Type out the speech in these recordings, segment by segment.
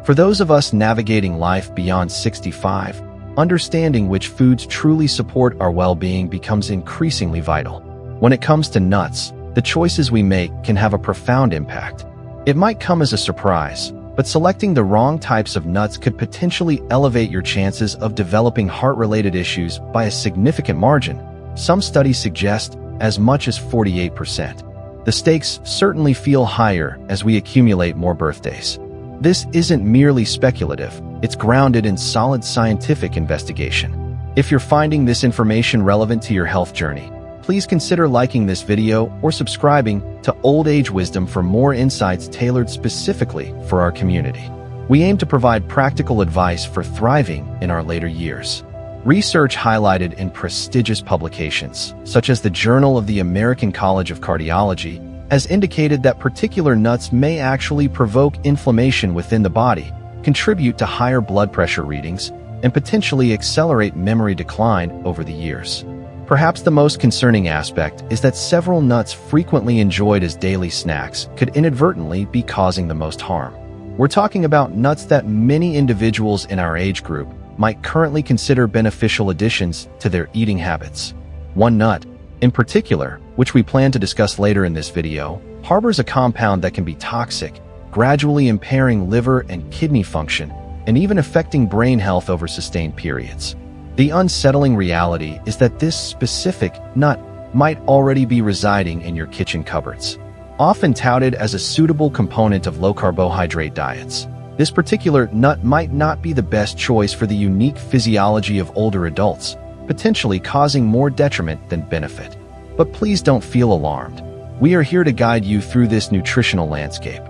For those of us navigating life beyond 65, understanding which foods truly support our well-being becomes increasingly vital. When it comes to nuts, the choices we make can have a profound impact. It might come as a surprise, but selecting the wrong types of nuts could potentially elevate your chances of developing heart-related issues by a significant margin. Some studies suggest as much as 48%. The stakes certainly feel higher as we accumulate more birthdays. This isn't merely speculative, it's grounded in solid scientific investigation. If you're finding this information relevant to your health journey, please consider liking this video or subscribing to Old Age Wisdom for more insights tailored specifically for our community. We aim to provide practical advice for thriving in our later years. Research highlighted in prestigious publications, such as the Journal of the American College of Cardiology, has indicated that particular nuts may actually provoke inflammation within the body, contribute to higher blood pressure readings, and potentially accelerate memory decline over the years. Perhaps the most concerning aspect is that several nuts frequently enjoyed as daily snacks could inadvertently be causing the most harm. We're talking about nuts that many individuals in our age group might currently consider beneficial additions to their eating habits. One nut, in particular, which we plan to discuss later in this video, harbors a compound that can be toxic, gradually impairing liver and kidney function, and even affecting brain health over sustained periods. The unsettling reality is that this specific nut might already be residing in your kitchen cupboards. Often touted as a suitable component of low-carbohydrate diets, this particular nut might not be the best choice for the unique physiology of older adults, potentially causing more detriment than benefit. But please don't feel alarmed. We are here to guide you through this nutritional landscape.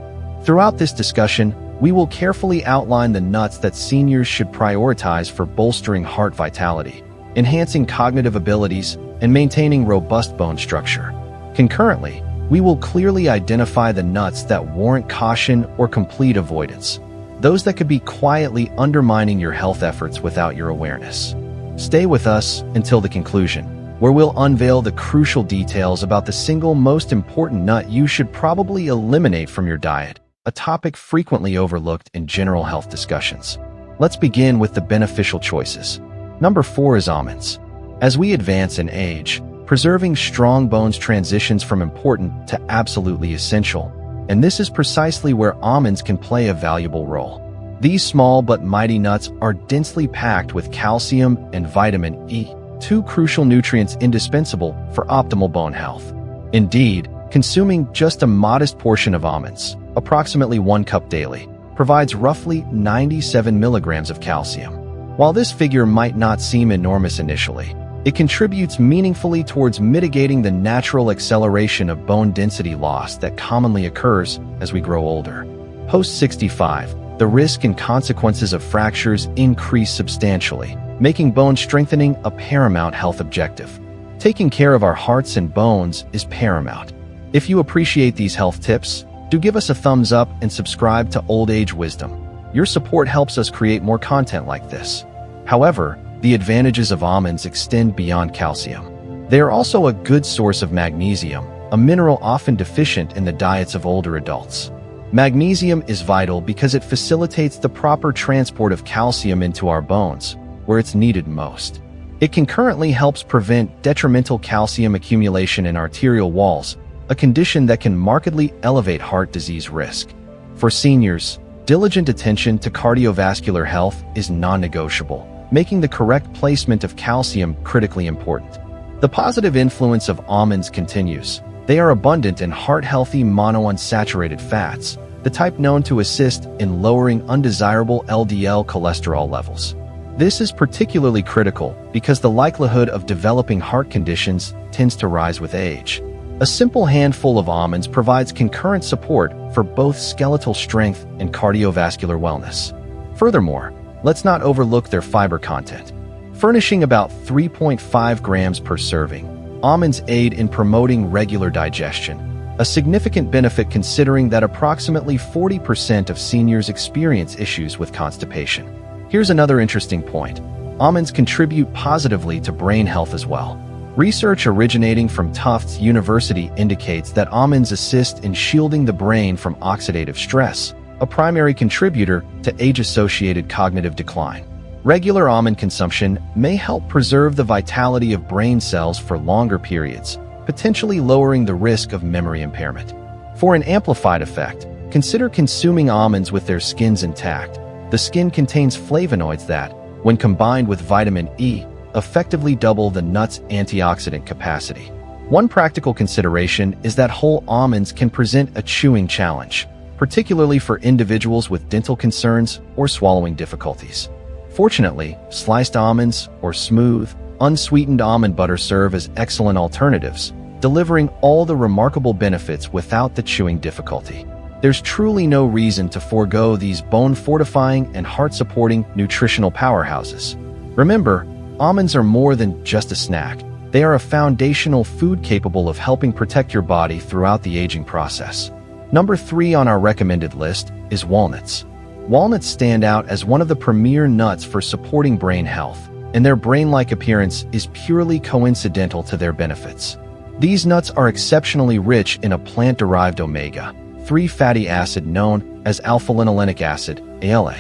Throughout this discussion, we will carefully outline the nuts that seniors should prioritize for bolstering heart vitality, enhancing cognitive abilities, and maintaining robust bone structure. Concurrently, we will clearly identify the nuts that warrant caution or complete avoidance, those that could be quietly undermining your health efforts without your awareness. Stay with us until the conclusion, where we'll unveil the crucial details about the single most important nut you should probably eliminate from your diet, a topic frequently overlooked in general health discussions. Let's begin with the beneficial choices. Number 4 is almonds. As we advance in age, preserving strong bones transitions from important to absolutely essential, and this is precisely where almonds can play a valuable role. These small but mighty nuts are densely packed with calcium and vitamin E, two crucial nutrients indispensable for optimal bone health. Indeed, consuming just a modest portion of almonds, approximately 1 cup daily, provides roughly 97 milligrams of calcium. While this figure might not seem enormous initially, it contributes meaningfully towards mitigating the natural acceleration of bone density loss that commonly occurs as we grow older. Post-65, the risk and consequences of fractures increase substantially, making bone strengthening a paramount health objective. Taking care of our hearts and bones is paramount. If you appreciate these health tips, do give us a thumbs up and subscribe to Old Age Wisdom. Your support helps us create more content like this. However, the advantages of almonds extend beyond calcium. They are also a good source of magnesium, a mineral often deficient in the diets of older adults. Magnesium is vital because it facilitates the proper transport of calcium into our bones, where it's needed most. It concurrently helps prevent detrimental calcium accumulation in arterial walls, a condition that can markedly elevate heart disease risk. For seniors, diligent attention to cardiovascular health is non-negotiable, making the correct placement of calcium critically important. The positive influence of almonds continues. They are abundant in heart-healthy monounsaturated fats, the type known to assist in lowering undesirable LDL cholesterol levels. This is particularly critical because the likelihood of developing heart conditions tends to rise with age. A simple handful of almonds provides concurrent support for both skeletal strength and cardiovascular wellness. Furthermore, let's not overlook their fiber content. Furnishing about 3.5 grams per serving, almonds aid in promoting regular digestion, a significant benefit considering that approximately 40% of seniors experience issues with constipation. Here's another interesting point. Almonds contribute positively to brain health as well. Research originating from Tufts University indicates that almonds assist in shielding the brain from oxidative stress, a primary contributor to age-associated cognitive decline. Regular almond consumption may help preserve the vitality of brain cells for longer periods, potentially lowering the risk of memory impairment. For an amplified effect, consider consuming almonds with their skins intact. The skin contains flavonoids that, when combined with vitamin E, effectively double the nut's antioxidant capacity. One practical consideration is that whole almonds can present a chewing challenge, particularly for individuals with dental concerns or swallowing difficulties. Fortunately, sliced almonds or smooth, unsweetened almond butter serve as excellent alternatives, delivering all the remarkable benefits without the chewing difficulty. There's truly no reason to forego these bone-fortifying and heart-supporting nutritional powerhouses. Remember, almonds are more than just a snack. They are a foundational food capable of helping protect your body throughout the aging process. Number 3 on our recommended list is walnuts. Walnuts stand out as one of the premier nuts for supporting brain health, and their brain-like appearance is purely coincidental to their benefits. These nuts are exceptionally rich in a plant-derived omega-3 fatty acid known as alpha-linolenic acid, ALA.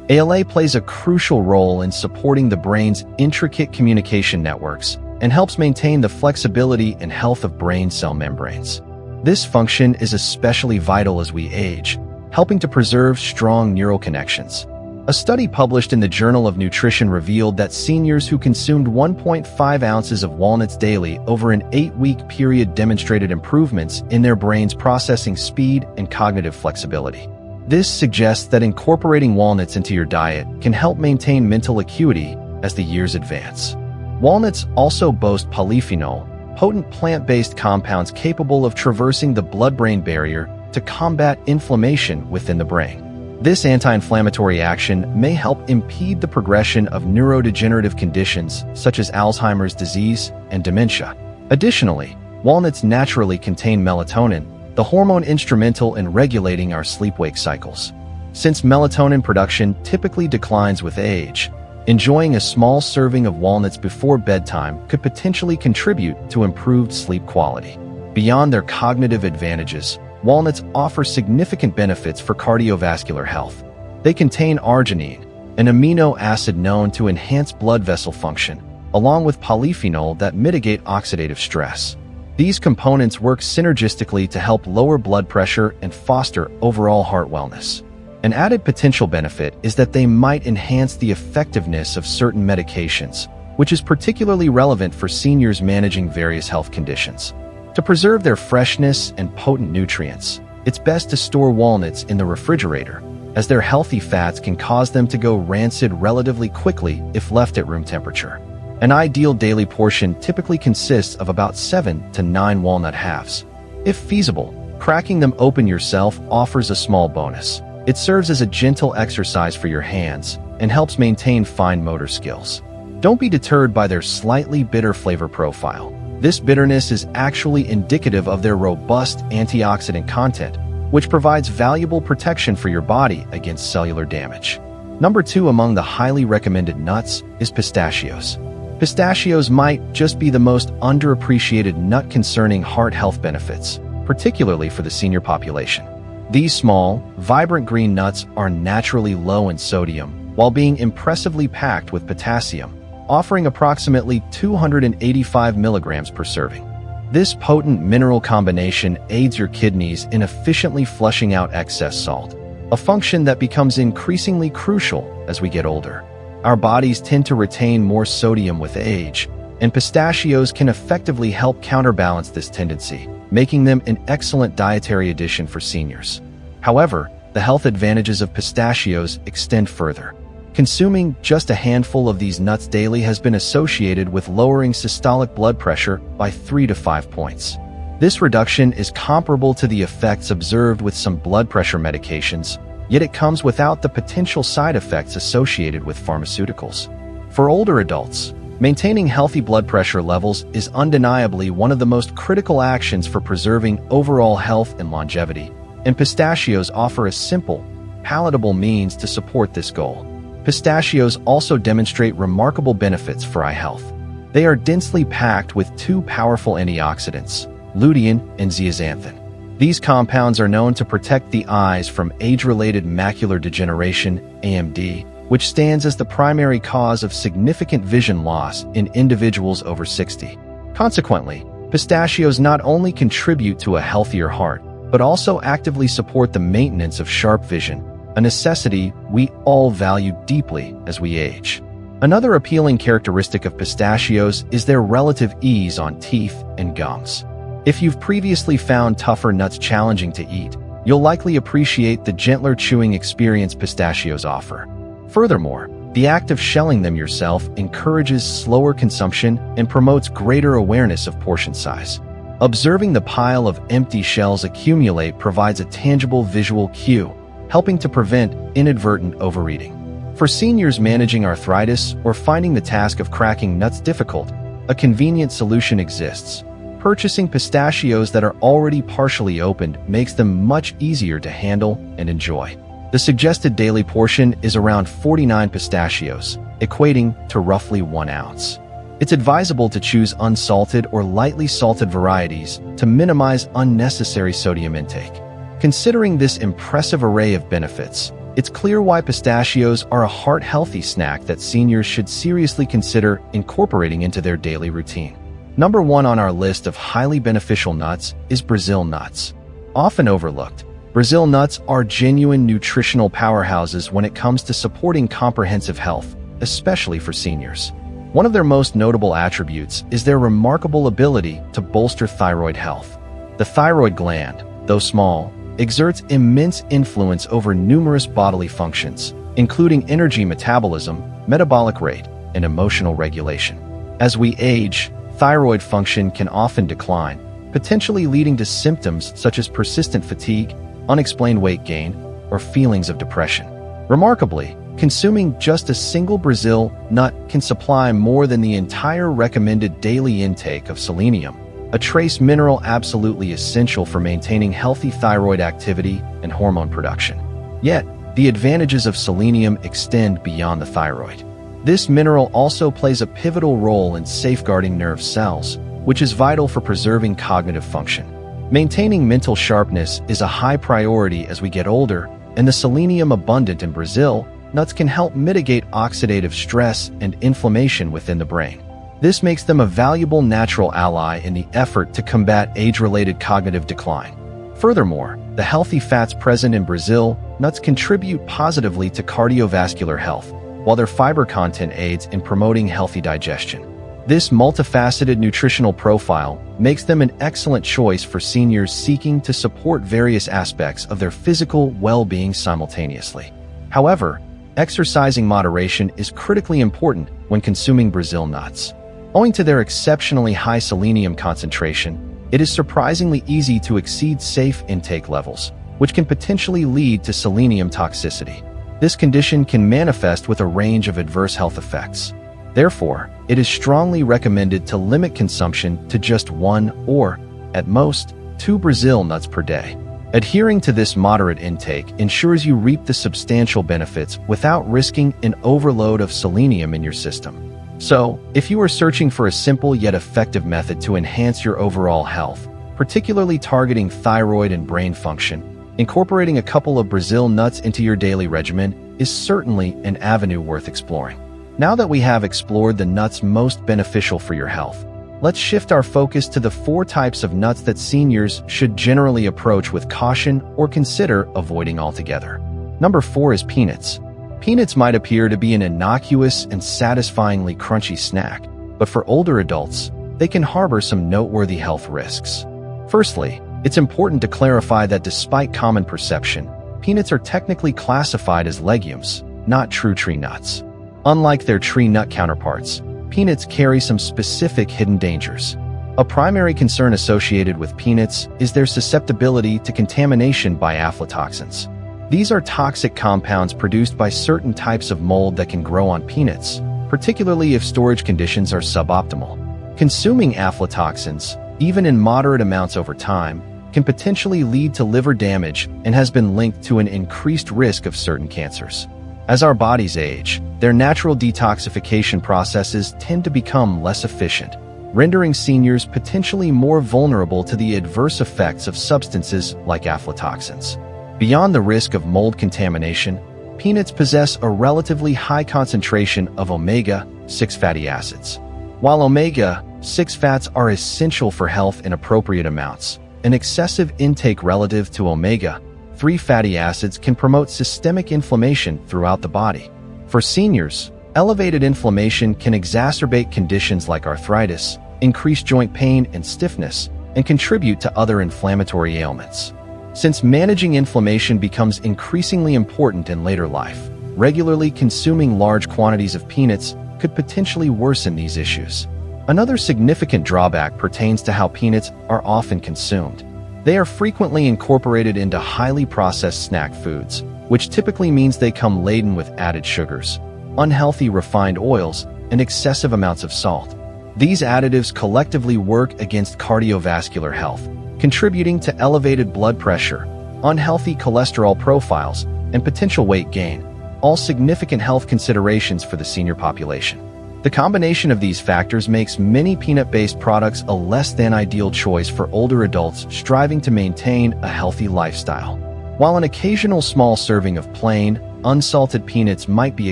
ALA plays a crucial role in supporting the brain's intricate communication networks and helps maintain the flexibility and health of brain cell membranes. This function is especially vital as we age, helping to preserve strong neural connections. A study published in the Journal of Nutrition revealed that seniors who consumed 1.5 ounces of walnuts daily over an 8-week period demonstrated improvements in their brain's processing speed and cognitive flexibility. This suggests that incorporating walnuts into your diet can help maintain mental acuity as the years advance. Walnuts also boast polyphenol, potent plant-based compounds capable of traversing the blood-brain barrier to combat inflammation within the brain. This anti-inflammatory action may help impede the progression of neurodegenerative conditions such as Alzheimer's disease and dementia. Additionally, walnuts naturally contain melatonin, the hormone instrumental in regulating our sleep-wake cycles. Since melatonin production typically declines with age, enjoying a small serving of walnuts before bedtime could potentially contribute to improved sleep quality. Beyond their cognitive advantages, walnuts offer significant benefits for cardiovascular health. They contain arginine, an amino acid known to enhance blood vessel function, along with polyphenol that mitigate oxidative stress. These components work synergistically to help lower blood pressure and foster overall heart wellness. An added potential benefit is that they might enhance the effectiveness of certain medications, which is particularly relevant for seniors managing various health conditions. To preserve their freshness and potent nutrients, it's best to store walnuts in the refrigerator, as their healthy fats can cause them to go rancid relatively quickly if left at room temperature. An ideal daily portion typically consists of about 7 to 9 walnut halves. If feasible, cracking them open yourself offers a small bonus. It serves as a gentle exercise for your hands and helps maintain fine motor skills. Don't be deterred by their slightly bitter flavor profile. This bitterness is actually indicative of their robust antioxidant content, which provides valuable protection for your body against cellular damage. Number 2 among the highly recommended nuts is pistachios. Pistachios might just be the most underappreciated nut concerning heart health benefits, particularly for the senior population. These small, vibrant green nuts are naturally low in sodium, while being impressively packed with potassium, offering approximately 285 milligrams per serving. This potent mineral combination aids your kidneys in efficiently flushing out excess salt, a function that becomes increasingly crucial as we get older. Our bodies tend to retain more sodium with age, and pistachios can effectively help counterbalance this tendency, making them an excellent dietary addition for seniors. However, the health advantages of pistachios extend further. Consuming just a handful of these nuts daily has been associated with lowering systolic blood pressure by 3 to 5 points. This reduction is comparable to the effects observed with some blood pressure medications, yet it comes without the potential side effects associated with pharmaceuticals. For older adults, maintaining healthy blood pressure levels is undeniably one of the most critical actions for preserving overall health and longevity, and pistachios offer a simple, palatable means to support this goal. Pistachios also demonstrate remarkable benefits for eye health. They are densely packed with 2 powerful antioxidants, lutein and zeaxanthin. These compounds are known to protect the eyes from age-related macular degeneration, AMD, which stands as the primary cause of significant vision loss in individuals over 60. Consequently, pistachios not only contribute to a healthier heart, but also actively support the maintenance of sharp vision, a necessity we all value deeply as we age. Another appealing characteristic of pistachios is their relative ease on teeth and gums. If you've previously found tougher nuts challenging to eat, you'll likely appreciate the gentler chewing experience pistachios offer. Furthermore, the act of shelling them yourself encourages slower consumption and promotes greater awareness of portion size. Observing the pile of empty shells accumulate provides a tangible visual cue, helping to prevent inadvertent overeating. For seniors managing arthritis or finding the task of cracking nuts difficult, a convenient solution exists. Purchasing pistachios that are already partially opened makes them much easier to handle and enjoy. The suggested daily portion is around 49 pistachios, equating to roughly 1 ounce. It's advisable to choose unsalted or lightly salted varieties to minimize unnecessary sodium intake. Considering this impressive array of benefits, it's clear why pistachios are a heart-healthy snack that seniors should seriously consider incorporating into their daily routine. Number 1 on our list of highly beneficial nuts is Brazil nuts. Often overlooked, Brazil nuts are genuine nutritional powerhouses when it comes to supporting comprehensive health, especially for seniors. One of their most notable attributes is their remarkable ability to bolster thyroid health. The thyroid gland, though small, exerts immense influence over numerous bodily functions, including energy metabolism, metabolic rate, and emotional regulation. As we age, thyroid function can often decline, potentially leading to symptoms such as persistent fatigue, unexplained weight gain, or feelings of depression. Remarkably, consuming just a single Brazil nut can supply more than the entire recommended daily intake of selenium, a trace mineral absolutely essential for maintaining healthy thyroid activity and hormone production. Yet, the advantages of selenium extend beyond the thyroid. This mineral also plays a pivotal role in safeguarding nerve cells, which is vital for preserving cognitive function. Maintaining mental sharpness is a high priority as we get older, and the selenium abundant in Brazil nuts can help mitigate oxidative stress and inflammation within the brain. This makes them a valuable natural ally in the effort to combat age-related cognitive decline. Furthermore, the healthy fats present in Brazil nuts contribute positively to cardiovascular health, while their fiber content aids in promoting healthy digestion. This multifaceted nutritional profile makes them an excellent choice for seniors seeking to support various aspects of their physical well-being simultaneously. However, exercising moderation is critically important when consuming Brazil nuts. Owing to their exceptionally high selenium concentration, it is surprisingly easy to exceed safe intake levels, which can potentially lead to selenium toxicity. This condition can manifest with a range of adverse health effects. Therefore, it is strongly recommended to limit consumption to just 1 or, at most, 2 Brazil nuts per day. Adhering to this moderate intake ensures you reap the substantial benefits without risking an overload of selenium in your system. So, if you are searching for a simple yet effective method to enhance your overall health, particularly targeting thyroid and brain function, incorporating a couple of Brazil nuts into your daily regimen is certainly an avenue worth exploring. Now that we have explored the nuts most beneficial for your health, let's shift our focus to the 4 types of nuts that seniors should generally approach with caution or consider avoiding altogether. Number 4 is peanuts. Peanuts might appear to be an innocuous and satisfyingly crunchy snack, but for older adults, they can harbor some noteworthy health risks. Firstly, it's important to clarify that despite common perception, peanuts are technically classified as legumes, not true tree nuts. Unlike their tree nut counterparts, peanuts carry some specific hidden dangers. A primary concern associated with peanuts is their susceptibility to contamination by aflatoxins. These are toxic compounds produced by certain types of mold that can grow on peanuts, particularly if storage conditions are suboptimal. Consuming aflatoxins, even in moderate amounts over time, can potentially lead to liver damage and has been linked to an increased risk of certain cancers. As our bodies age, their natural detoxification processes tend to become less efficient, rendering seniors potentially more vulnerable to the adverse effects of substances like aflatoxins. Beyond the risk of mold contamination, peanuts possess a relatively high concentration of omega-6 fatty acids. While omega-6 fats are essential for health in appropriate amounts, an excessive intake relative to omega-3 fatty acids can promote systemic inflammation throughout the body. For seniors, elevated inflammation can exacerbate conditions like arthritis, increase joint pain and stiffness, and contribute to other inflammatory ailments. Since managing inflammation becomes increasingly important in later life, regularly consuming large quantities of peanuts could potentially worsen these issues. Another significant drawback pertains to how peanuts are often consumed. They are frequently incorporated into highly processed snack foods, which typically means they come laden with added sugars, unhealthy refined oils, and excessive amounts of salt. These additives collectively work against cardiovascular health, contributing to elevated blood pressure, unhealthy cholesterol profiles, and potential weight gain, all significant health considerations for the senior population. The combination of these factors makes many peanut-based products a less than ideal choice for older adults striving to maintain a healthy lifestyle. While an occasional small serving of plain, unsalted peanuts might be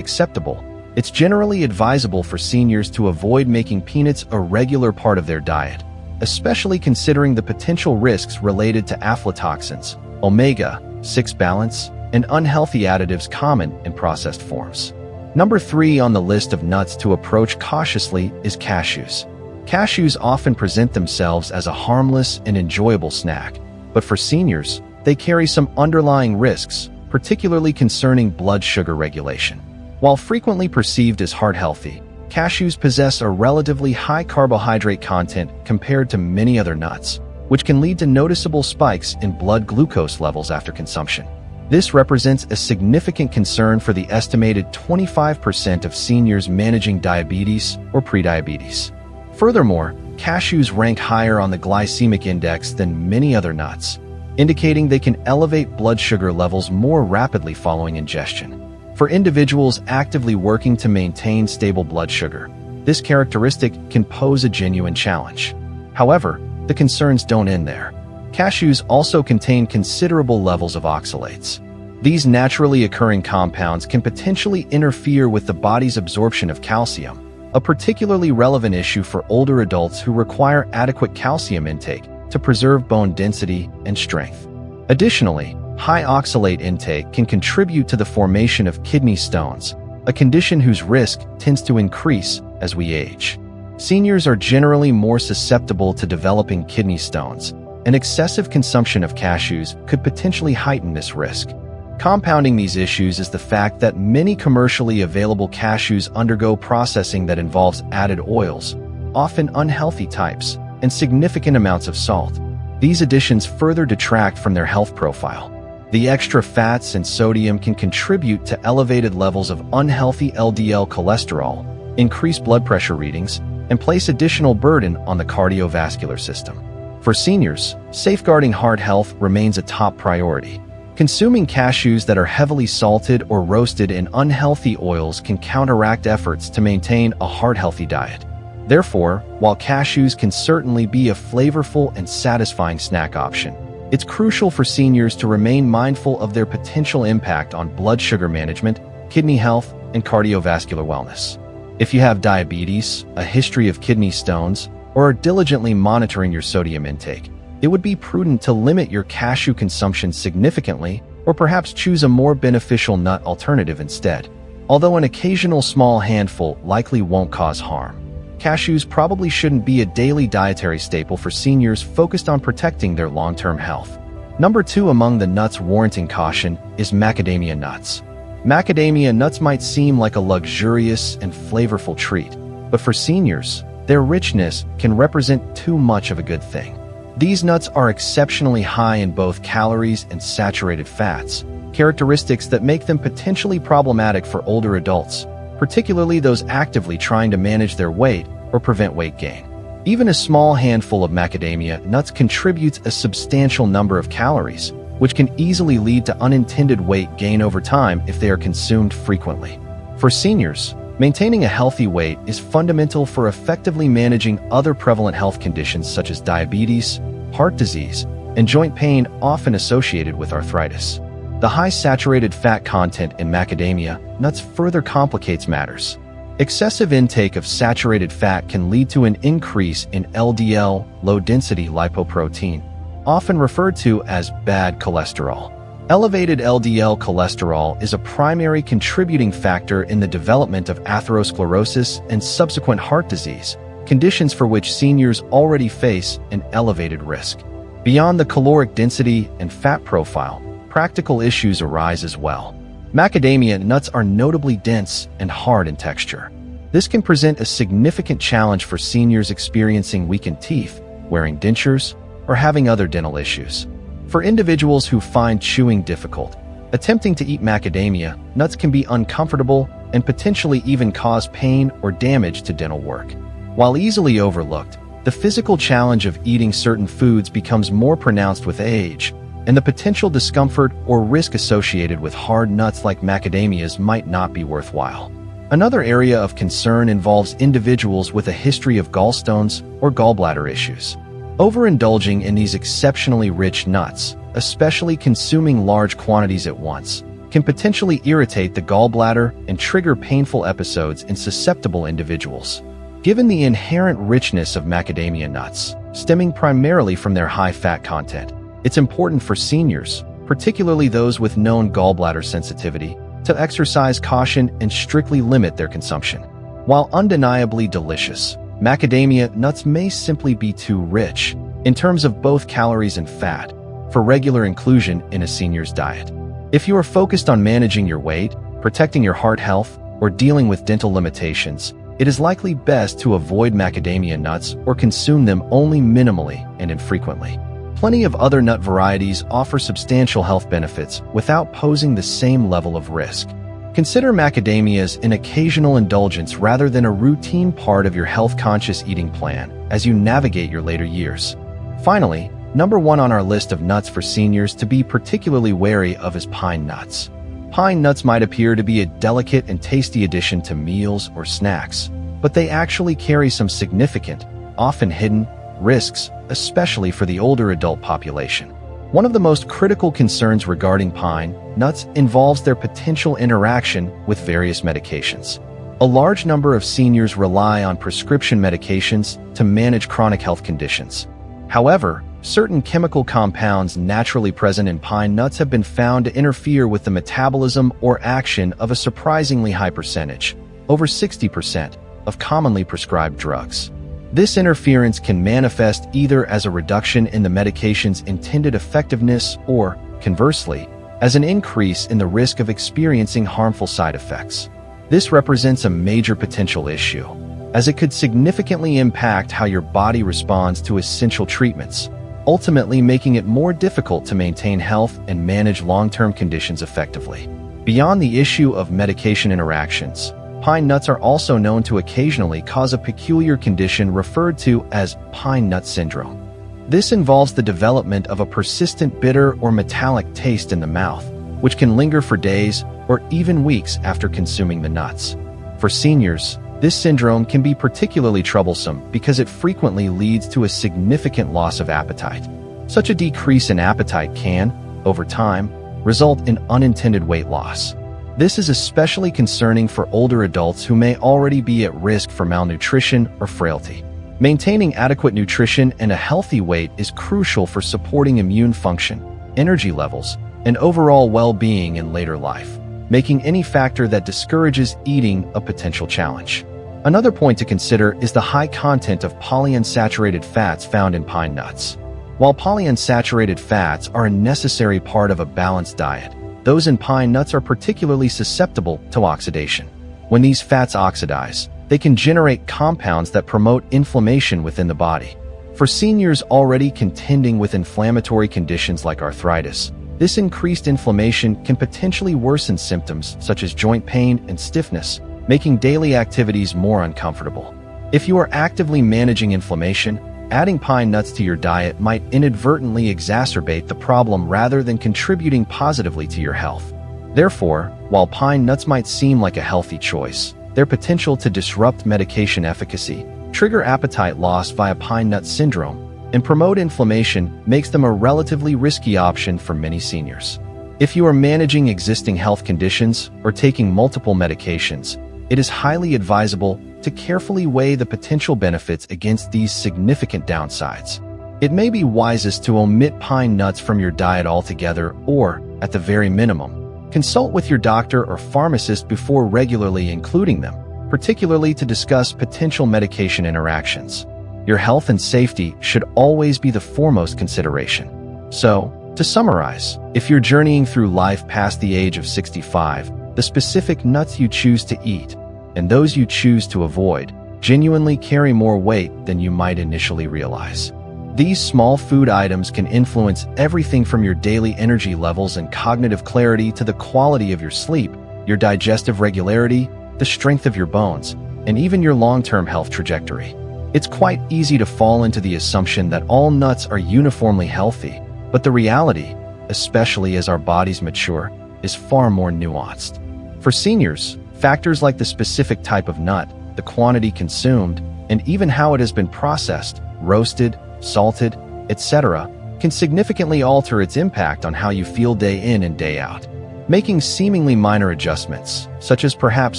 acceptable, it's generally advisable for seniors to avoid making peanuts a regular part of their diet, especially considering the potential risks related to aflatoxins, omega-6 balance, and unhealthy additives common in processed forms. Number 3 on the list of nuts to approach cautiously is cashews. Cashews often present themselves as a harmless and enjoyable snack, but for seniors, they carry some underlying risks, particularly concerning blood sugar regulation. While frequently perceived as heart-healthy, cashews possess a relatively high carbohydrate content compared to many other nuts, which can lead to noticeable spikes in blood glucose levels after consumption. This represents a significant concern for the estimated 25% of seniors managing diabetes or prediabetes. Furthermore, cashews rank higher on the glycemic index than many other nuts, indicating they can elevate blood sugar levels more rapidly following ingestion. For individuals actively working to maintain stable blood sugar, this characteristic can pose a genuine challenge. However, the concerns don't end there. Cashews also contain considerable levels of oxalates. These naturally occurring compounds can potentially interfere with the body's absorption of calcium, a particularly relevant issue for older adults who require adequate calcium intake to preserve bone density and strength. Additionally, high oxalate intake can contribute to the formation of kidney stones, a condition whose risk tends to increase as we age. Seniors are generally more susceptible to developing kidney stones, and excessive consumption of cashews could potentially heighten this risk. Compounding these issues is the fact that many commercially available cashews undergo processing that involves added oils, often unhealthy types, and significant amounts of salt. These additions further detract from their health profile. The extra fats and sodium can contribute to elevated levels of unhealthy LDL cholesterol, increase blood pressure readings, and place additional burden on the cardiovascular system. For seniors, safeguarding heart health remains a top priority. Consuming cashews that are heavily salted or roasted in unhealthy oils can counteract efforts to maintain a heart-healthy diet. Therefore, while cashews can certainly be a flavorful and satisfying snack option, it's crucial for seniors to remain mindful of their potential impact on blood sugar management, kidney health, and cardiovascular wellness. If you have diabetes, a history of kidney stones, or are diligently monitoring your sodium intake, it would be prudent to limit your cashew consumption significantly or perhaps choose a more beneficial nut alternative instead. Although an occasional small handful likely won't cause harm, cashews probably shouldn't be a daily dietary staple for seniors focused on protecting their long-term health. Number 2 among the nuts warranting caution is macadamia nuts. Macadamia nuts might seem like a luxurious and flavorful treat, but for seniors, their richness can represent too much of a good thing. These nuts are exceptionally high in both calories and saturated fats, characteristics that make them potentially problematic for older adults, particularly those actively trying to manage their weight or prevent weight gain. Even a small handful of macadamia nuts contributes a substantial number of calories, which can easily lead to unintended weight gain over time if they are consumed frequently. For seniors, Maintaining a healthy weight is fundamental for effectively managing other prevalent health conditions such as diabetes, heart disease, and joint pain often associated with arthritis. The high saturated fat content in macadamia nuts further complicates matters. Excessive intake of saturated fat can lead to an increase in LDL, low-density lipoprotein, often referred to as bad cholesterol. Elevated LDL cholesterol is a primary contributing factor in the development of atherosclerosis and subsequent heart disease, conditions for which seniors already face an elevated risk. Beyond the caloric density and fat profile, practical issues arise as well. Macadamia nuts are notably dense and hard in texture. This can present a significant challenge for seniors experiencing weakened teeth, wearing dentures, or having other dental issues. For individuals who find chewing difficult, attempting to eat macadamia nuts can be uncomfortable and potentially even cause pain or damage to dental work. While easily overlooked, the physical challenge of eating certain foods becomes more pronounced with age, and the potential discomfort or risk associated with hard nuts like macadamias might not be worthwhile. Another area of concern involves individuals with a history of gallstones or gallbladder issues. Overindulging in these exceptionally rich nuts, especially consuming large quantities at once, can potentially irritate the gallbladder and trigger painful episodes in susceptible individuals. Given the inherent richness of macadamia nuts, stemming primarily from their high fat content, it's important for seniors, particularly those with known gallbladder sensitivity, to exercise caution and strictly limit their consumption. While undeniably delicious, macadamia nuts may simply be too rich, in terms of both calories and fat, for regular inclusion in a senior's diet. If you are focused on managing your weight, protecting your heart health, or dealing with dental limitations, it is likely best to avoid macadamia nuts or consume them only minimally and infrequently. Plenty of other nut varieties offer substantial health benefits without posing the same level of risk. Consider macadamias an occasional indulgence rather than a routine part of your health-conscious eating plan as you navigate your later years. Finally, number 1 on our list of nuts for seniors to be particularly wary of is pine nuts. Pine nuts might appear to be a delicate and tasty addition to meals or snacks, but they actually carry some significant, often hidden, risks, especially for the older adult population. One of the most critical concerns regarding pine nuts involves their potential interaction with various medications. A large number of seniors rely on prescription medications to manage chronic health conditions. However, certain chemical compounds naturally present in pine nuts have been found to interfere with the metabolism or action of a surprisingly high percentage, over 60%, of commonly prescribed drugs. This interference can manifest either as a reduction in the medication's intended effectiveness or, conversely, as an increase in the risk of experiencing harmful side effects. This represents a major potential issue, as it could significantly impact how your body responds to essential treatments, ultimately making it more difficult to maintain health and manage long-term conditions effectively. Beyond the issue of medication interactions, pine nuts are also known to occasionally cause a peculiar condition referred to as pine nut syndrome. This involves the development of a persistent bitter or metallic taste in the mouth, which can linger for days or even weeks after consuming the nuts. For seniors, this syndrome can be particularly troublesome because it frequently leads to a significant loss of appetite. Such a decrease in appetite can, over time, result in unintended weight loss. This is especially concerning for older adults who may already be at risk for malnutrition or frailty. Maintaining adequate nutrition and a healthy weight is crucial for supporting immune function, energy levels, and overall well-being in later life, making any factor that discourages eating a potential challenge. Another point to consider is the high content of polyunsaturated fats found in pine nuts. While polyunsaturated fats are a necessary part of a balanced diet, those in pine nuts are particularly susceptible to oxidation. When these fats oxidize, they can generate compounds that promote inflammation within the body. For seniors already contending with inflammatory conditions like arthritis, this increased inflammation can potentially worsen symptoms such as joint pain and stiffness, making daily activities more uncomfortable. If you are actively managing inflammation, adding pine nuts to your diet might inadvertently exacerbate the problem rather than contributing positively to your health. Therefore, while pine nuts might seem like a healthy choice, their potential to disrupt medication efficacy, trigger appetite loss via pine nut syndrome, and promote inflammation makes them a relatively risky option for many seniors. If you are managing existing health conditions or taking multiple medications, it is highly advisable to carefully weigh the potential benefits against these significant downsides. It may be wisest to omit pine nuts from your diet altogether or, at the very minimum, consult with your doctor or pharmacist before regularly including them, particularly to discuss potential medication interactions. Your health and safety should always be the foremost consideration. So, to summarize, if you're journeying through life past the age of 65, the specific nuts you choose to eat, and those you choose to avoid, genuinely carry more weight than you might initially realize. These small food items can influence everything from your daily energy levels and cognitive clarity to the quality of your sleep, your digestive regularity, the strength of your bones, and even your long-term health trajectory. It's quite easy to fall into the assumption that all nuts are uniformly healthy, but the reality, especially as our bodies mature, is far more nuanced. For seniors, factors like the specific type of nut, the quantity consumed, and even how it has been processed, roasted, salted, etc., can significantly alter its impact on how you feel day in and day out. Making seemingly minor adjustments, such as perhaps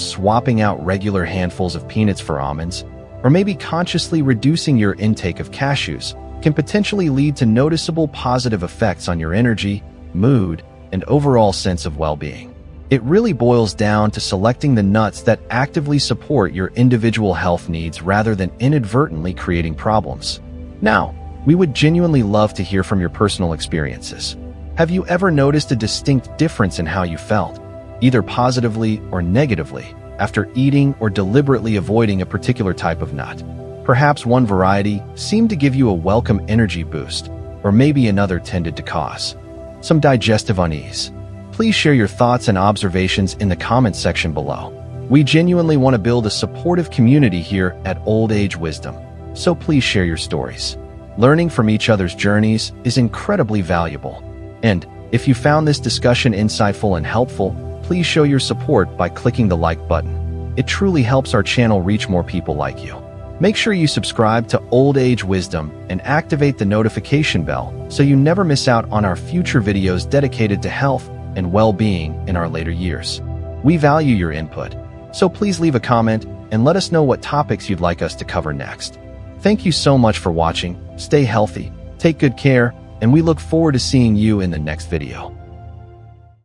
swapping out regular handfuls of peanuts for almonds, or maybe consciously reducing your intake of cashews, can potentially lead to noticeable positive effects on your energy, mood, and overall sense of well-being. It really boils down to selecting the nuts that actively support your individual health needs rather than inadvertently creating problems. Now, we would genuinely love to hear from your personal experiences. Have you ever noticed a distinct difference in how you felt, either positively or negatively, after eating or deliberately avoiding a particular type of nut? Perhaps one variety seemed to give you a welcome energy boost, or maybe another tended to cause some digestive unease. Please share your thoughts and observations in the comments section below. We genuinely want to build a supportive community here at Old Age Wisdom, so please share your stories. Learning from each other's journeys is incredibly valuable. And if you found this discussion insightful and helpful, please show your support by clicking the like button. It truly helps our channel reach more people like you. Make sure you subscribe to Old Age Wisdom and activate the notification bell so you never miss out on our future videos dedicated to health and well-being in our later years. We value your input, so please leave a comment and let us know what topics you'd like us to cover next. Thank you so much for watching. Stay healthy, take good care, and we look forward to seeing you in the next video.